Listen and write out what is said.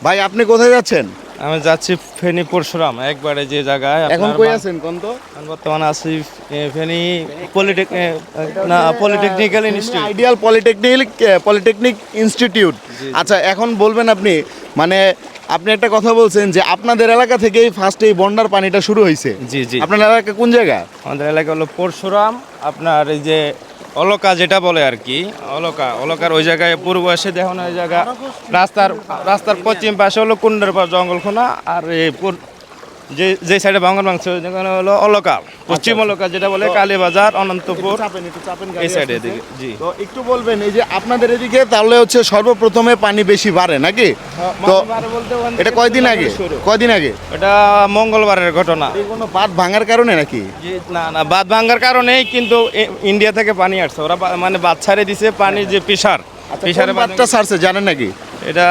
ভাই আপনি কোথায় যাচ্ছেন? আমি যাচ্ছি ফেনী পরশুরাম একবারে যে জায়গায় এখন কই আছেন কোন তো? বর্তমানে আছি Feni polytechnical institute. Ideal polytechnic institute. আচ্ছা এখন বলবেন আপনি মানে আপনি একটা কথা বলছেন যে আপনাদের এলাকা থেকেই ফার্স্ট এই বন্যার পানিটা শুরু হয়েছে। জি জি, আপনার এলাকা কোন জায়গা? আমাদের এলাকা হলো পরশুরাম, আপনার এই যে অলকা যেটা বলে আর কি, অলকার ওই জায়গায় পূর্ব এসে দেখুন ওই জায়গা রাস্তার পশ্চিম পাশে হলো কুন্ডের পর জঙ্গলখোনা, আর এই যে সাইডে বাঙ্গন মাংস যেখানে হলো অলকা, পশ্চিম অলকা যেটা বলে কালীবাজার, অনন্তপুর এই সাইডে এদিকে। জি, তো একটু বলবেন এই যে আপনাদের এদিকে তাহলে হচ্ছে সর্বপ্রথমে পানি বেশি বাড়ে নাকি? তো এটা কয়দিন আগে এটা মঙ্গলবারের ঘটনা। এই কোনো বাঁধ ভাঙার কারণে নাকি? জি, না বাঁধ ভাঙ্গার কারণেই কিন্তু ইন্ডিয়া থেকে পানি আসছে, ওরা মানে বাঁধ ছাড়ে দিছে পানির যে প্রেশার, কোন বাঁধটা ছাড়ছে জানেন নাকি? এটা